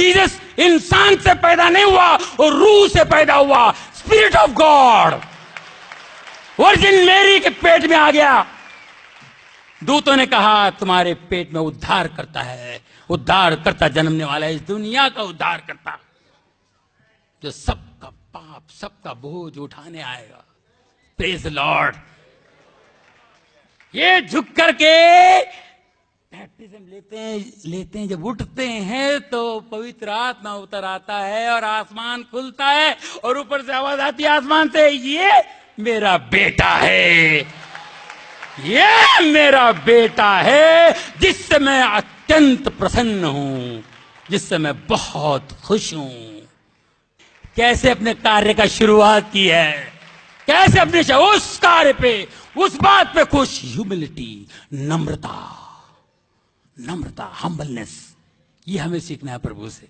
Jesus इंसान से पैदा नहीं हुआ, और रूह से पैदा हुआ, spirit of God virgin Mary के पेट में आ गया। दूतों ने कहा तुम्हारे पेट में उद्धार करता है, उद्धार करता जन्मने वाला है, इस दुनिया का उद्धार करता, जो सबका पाप सबका बोझ उठाने आएगा। Praise the Lord. ये झुक करके बैप्टिज्म लेते हैं, जब उठते हैं तो पवित्र आत्मा उतर आता है और आसमान खुलता है और ऊपर से आवाज आती है आसमान से, ये मेरा बेटा है, ये मेरा बेटा है जिससे मैं अत्यंत प्रसन्न हूं, जिससे मैं बहुत खुश हूं। कैसे अपने कार्य का शुरुआत की है, कैसे अपने उस कार्य पे, उस बात पे खुश। ह्यूमिलिटी, नम्रता, नम्रता, हम्बलनेस, ये हमें सीखना है प्रभु से।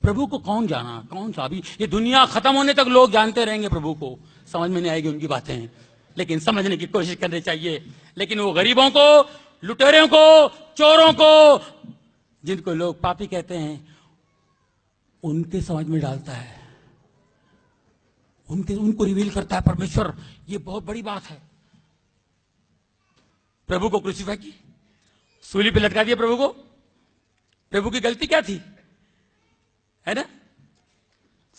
प्रभु को कौन जाना, कौन सा, अभी ये दुनिया खत्म होने तक लोग जानते रहेंगे प्रभु को, समझ में नहीं आएगी उनकी बातें, लेकिन समझने की कोशिश करनी चाहिए। लेकिन वो गरीबों को, लुटेरों को, चोरों को, जिनको लोग पापी कहते हैं, उनके समझ में डालता है, उनको रिवील करता है परमेश्वर। ये बहुत बड़ी बात है। प्रभु को क्रूसीफाई की, सूली पे लटका दिया प्रभु को। प्रभु की गलती क्या थी, है ना?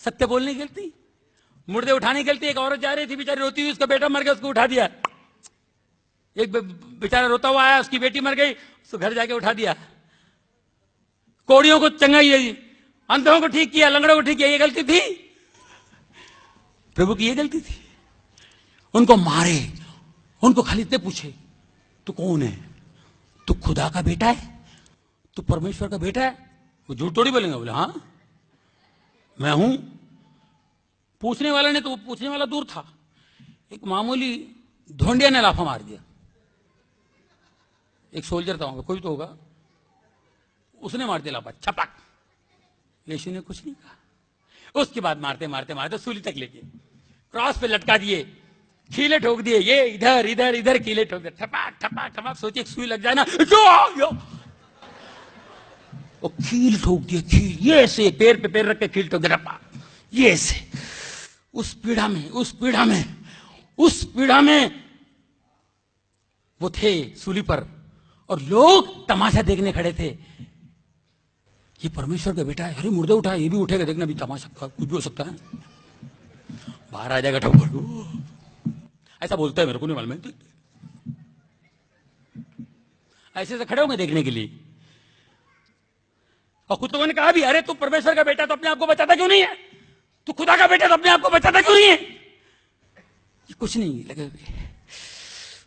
सत्य बोलने की गलती, मुर्दे उठाने की गलती। एक औरत जा रही थी बेचारी, रोती हुई, उसका बेटा मर गया, उसको उठा दिया। एक बेचारा रोता हुआ आया, उसकी बेटी मर गई, उसको घर जाके उठा दिया। कोड़ियों को चंगाई है, अंधों को ठीक किया, लंगड़ों को ठीक किया। ये गलती थी प्रभु की, ये गलती थी। उनको मारे, उनको खाली इतने पूछे तू कौन है, तू खुदा का बेटा है, तू परमेश्वर का बेटा है? वो झूठ थोड़ी बोलेंगे, बोले हाँ मैं हूं। पूछने वाला ने, तो पूछने वाला दूर था, एक मामूली धोंडिया ने लाफा मार दिया। एक सोल्जर था वहां, कोई तो होगा, उसने मार दिया लाफा, छपक। यीशु ने कुछ नहीं कहा। उसके बाद मारते मारते मारते सूली तक लेके क्रॉस पे लटका दिए, कीले ठोक दिए, ये इधर इधर इधर कीले ठोक दिए, ठपाक ठपाक ठपाक। सोचिए सुई लग जाए ना, जो वो कील ठोक दिए, कील ये से, पैर पे पैर रख के कील ठोक दिया, ये से। उस पीड़ा में, उस पीड़ा में, उस पीड़ा में वो थे सूली पर, और लोग तमाशा देखने खड़े थे। ये परमेश्वर का बेटा है, अरे मुर्दे उठा, ये भी उठेगा, देखना भी तमाशा, कुछ भी हो सकता है, बाहर आ जाएगा ठोकर। ऐसा बोलता है, मेरे को नहीं मालूम है। ऐसे से खड़े होंगे देखने के लिए। और खुद तो मैंने कहा भी, अरे तू परमेश्वर का बेटा तो अपने आप को बचाता क्यों नहीं है, तू खुदा का बेटा तो अपने आप को बचाता क्यों नहीं है? ये कुछ नहीं लगे।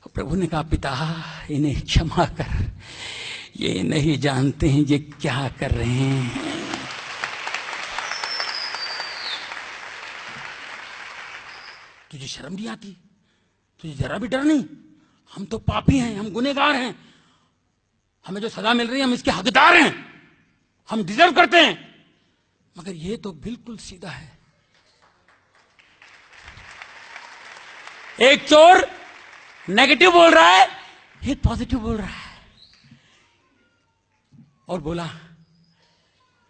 प्रभु ने कहा, पिता इन्हें क्षमा कर, ये नहीं जानते हैं ये क्या कर रहे हैं। तुझे शर्म नहीं आती, तुझे जरा भी डर नहीं? हम तो पापी हैं, हम गुनहगार हैं, हमें जो सजा मिल रही है हम इसके हकदार हैं, हम डिजर्व करते हैं। मगर ये तो बिल्कुल सीधा है। एक चोर नेगेटिव बोल रहा है, एक पॉजिटिव बोल रहा है, और बोला,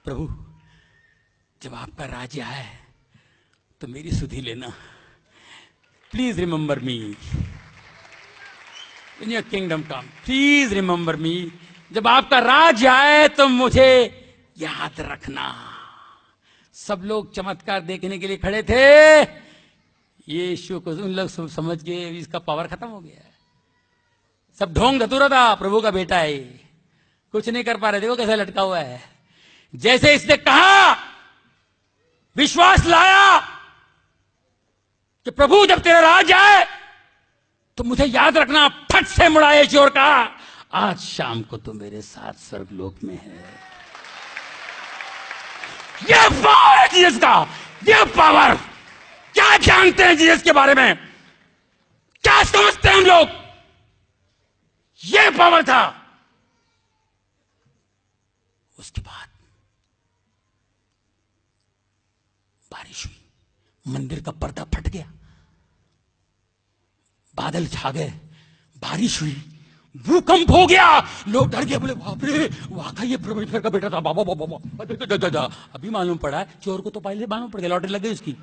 प्रभु जब आपका राज्य आए तो मेरी सुधि लेना, please remember me in your kingdom come, please remember मी। जब आपका राज्य आए तो मुझे याद रखना। सब लोग चमत्कार देखने के लिए खड़े थे। यीशु को उन लोग समझ गए इसका पावर खत्म हो गया है, सब ढोंग धतूरा था, प्रभु का बेटा है, कुछ नहीं कर पा रहे। देखो कैसा लटका हुआ है। जैसे इसने कहा, विश्वास लाया कि प्रभु जब तेरा राज आए तो मुझे याद रखना, फट से मुड़ाए चोर का, आज शाम को तो मेरे साथ स्वर्गलोक में है। ये पावर है जीसस का, ये पावर। क्या जानते हैं जीसस के बारे में, क्या समझते हैं हम लोग? ये पावर था। उसके बाद बारिश हुई, मंदिर का पर्दा फट गया, बादल छा गए, बारिश हुई, भूकंप हो गया, लोग डर गए, बोले बाप रे, वाकई ये परमेश्वर का बेटा था। बाबा बाबा बाबा, अभी मालूम पड़ा, चोर को तो पहले मालूम पड़ गया, लॉटरी लग गई उसकी,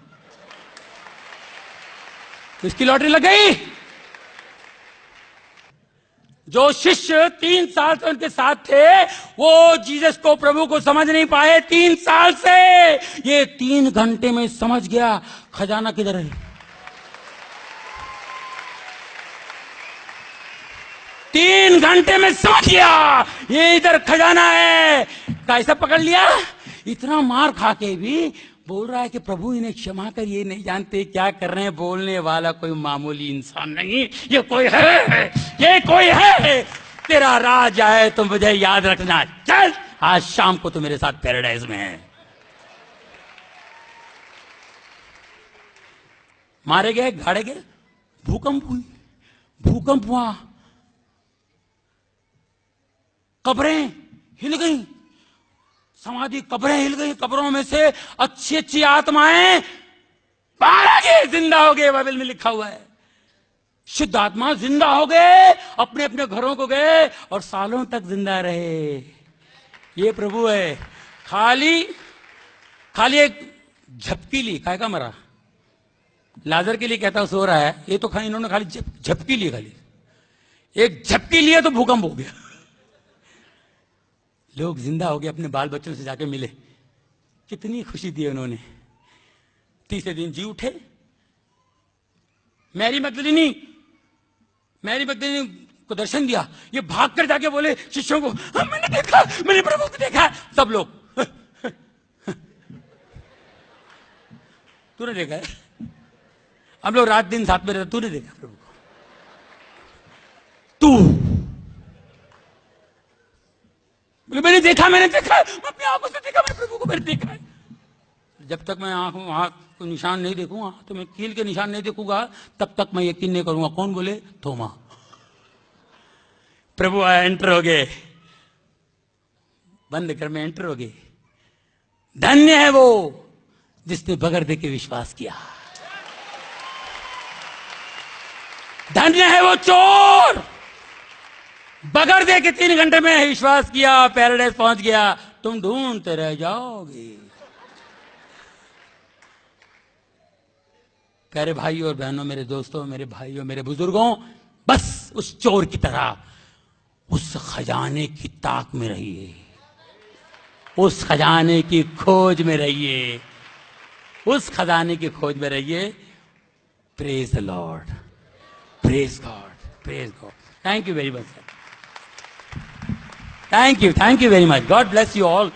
इसकी लॉटरी लग गई। जो शिष्य 3 साल से उनके साथ थे, वो जीसस को, प्रभु को समझ नहीं पाए 3 साल से। ये 3 घंटे में समझ गया खजाना किधर है। 3 घंटे में समझ गया ये इधर खजाना है। कैसा पकड़ लिया? इतना मार खा के भी बोल रहा है कि प्रभु इन्हें क्षमा कर, ये नहीं जानते क्या कर रहे हैं। बोलने वाला कोई मामूली इंसान नहीं, ये कोई है, ये कोई है। तेरा राज आए तो मुझे याद रखना। चल, आज शाम को तो मेरे साथ पैराडाइज में है। मारे गए, गाड़े गए, भूकंप हुई, भूकंप हुआ, कब्रें हिल गई, समाधि कब्रें हिल गई, कब्रों में से अच्छी अच्छी आत्माएं बाहर आ गए, जिंदा हो गए। बाइबल में लिखा हुआ है शुद्ध आत्मा जिंदा हो गए, अपने अपने घरों को गए और सालों तक जिंदा रहे। ये प्रभु है। खाली एक झपकी ली, काय का मरा, लाजर के लिए कहता सो रहा है, ये तो इन्होंने खाली झपकी ली, खाली एक झपकी लिया तो भूकंप हो गया। लोग जिंदा हो गए, अपने बाल बच्चों से जाके मिले, कितनी खुशी दी उन्होंने। तीसरे दिन जी उठे। मैरी मगदलीनी को दर्शन दिया, ये भागकर जाके बोले शिष्यों को, मैंने देखा, मैंने प्रभु को देखा। सब लोग तूने देखा है? हम लोग रात दिन साथ में रहते, तूने देखा प्रभु को? तू? मैंने देखा, अपनी आंखों से देखा, मैंने प्रभु को मैंने देखा है। जब तक मैं आंख को निशान नहीं देखूंगा, तो मैं कील के निशान नहीं देखूंगा, तब तक मैं यकीन नहीं करूंगा। कौन बोले? थोमा। प्रभु आया, एंटर हो गए, बंद घर में एंटर हो गए। धन्य है वो जिसने बगैर देखे विश्वास किया। धन्य है वो चोर, बगैर देखे 3 घंटे में विश्वास किया, पैराडाइज पहुंच गया। तुम ढूंढते रह जाओगे। प्यारे भाइयों और बहनों, मेरे दोस्तों, मेरे भाइयों, मेरे बुजुर्गों, बस उस चोर की तरह उस खजाने की ताक में रहिए, उस खजाने की खोज में रहिए, उस खजाने की खोज में रहिए। Praise the Lord, praise God, praise God. Thank you very much sir, thank you very much. God bless you all.